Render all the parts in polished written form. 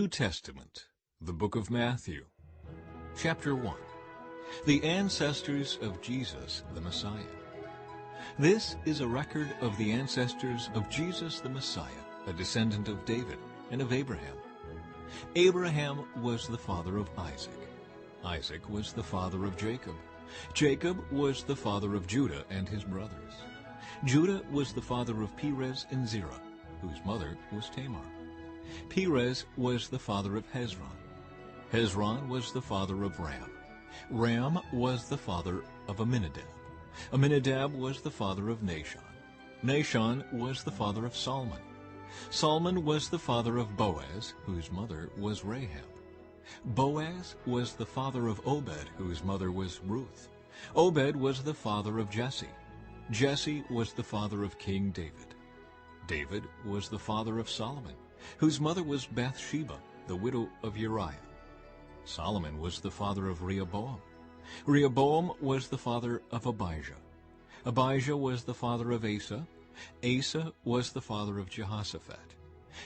New Testament, the book of Matthew. Chapter 1. The ancestors of Jesus the Messiah. This is a record of the ancestors of Jesus the Messiah, a descendant of David and of Abraham. Abraham was the father of Isaac. Isaac was the father of Jacob. Jacob was the father of Judah and his brothers. Judah was the father of Perez and Zerah, whose mother was Tamar. Perez was the father of Hezron. Hezron was the father of Ram. Ram was the father of Amminadab. Amminadab was the father of Nahshon. Nahshon was the father of Salmon. Salmon was the father of Boaz, whose mother was Rahab. Boaz was the father of Obed, whose mother was Ruth. Obed was the father of Jesse. Jesse was the father of King David. David was the father of Solomon, whose mother was Bathsheba, the widow of Uriah. Solomon was the father of Rehoboam. Rehoboam was the father of Abijah. Abijah was the father of Asa. Asa was the father of Jehoshaphat.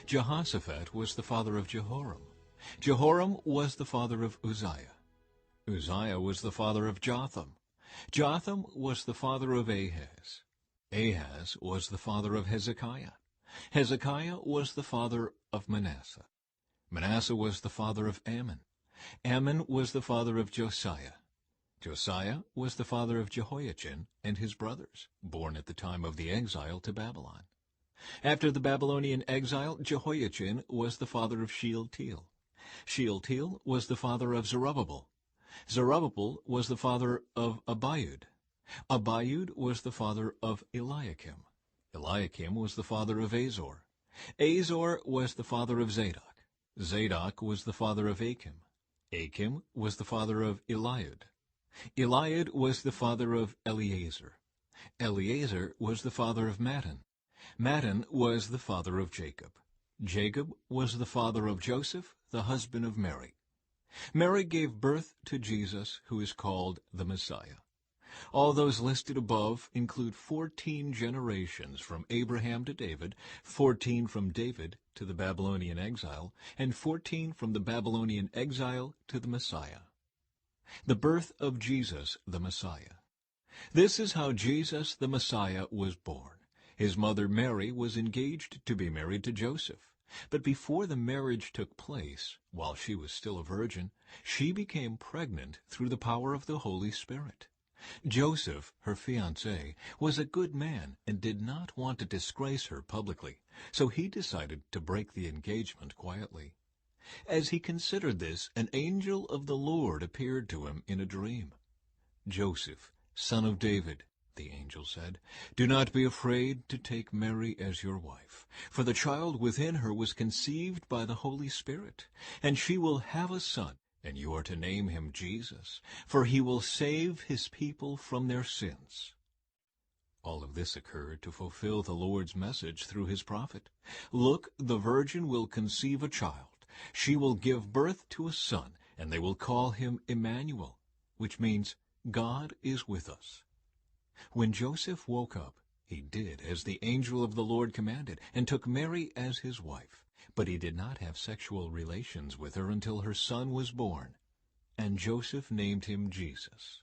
Jehoshaphat was the father of Jehoram. Jehoram was the father of Uzziah. Uzziah was the father of Jotham. Jotham was the father of Ahaz. Ahaz was the father of Hezekiah. Hezekiah was the father of Manasseh. Manasseh was the father of Ammon. Ammon was the father of Josiah. Josiah was the father of Jehoiachin and his brothers, born at the time of the exile to Babylon. After the Babylonian exile, Jehoiachin was the father of Shealtiel. Shealtiel was the father of Zerubbabel. Zerubbabel was the father of Abiud. Abiud was the father of Eliakim. Eliakim was the father of Azor. Azor was the father of Zadok. Zadok was the father of Achim. Achim was the father of Eliud. Eliud was the father of Eleazar. Eleazar was the father of Mattan. Mattan was the father of Jacob. Jacob was the father of Joseph, the husband of Mary. Mary gave birth to Jesus, who is called the Messiah. All those listed above include 14 generations from Abraham to David, 14 from David to the Babylonian exile, and 14 from the Babylonian exile to the Messiah. The birth of Jesus the Messiah. This is how Jesus the Messiah was born. His mother Mary was engaged to be married to Joseph. But before the marriage took place, while she was still a virgin, she became pregnant through the power of the Holy Spirit. Joseph, her fiancé, was a good man and did not want to disgrace her publicly, so he decided to break the engagement quietly. As he considered this, an angel of the Lord appeared to him in a dream. "Joseph, son of David," the angel said, "do not be afraid to take Mary as your wife, for the child within her was conceived by the Holy Spirit, and she will have a son, and you are to name him Jesus, for he will save his people from their sins." All of this occurred to fulfill the Lord's message through his prophet. "Look, the virgin will conceive a child. She will give birth to a son, and they will call him Emmanuel," which means God is with us. When Joseph woke up, he did as the angel of the Lord commanded, and took Mary as his wife. But he did not have sexual relations with her until her son was born. And Joseph named him Jesus.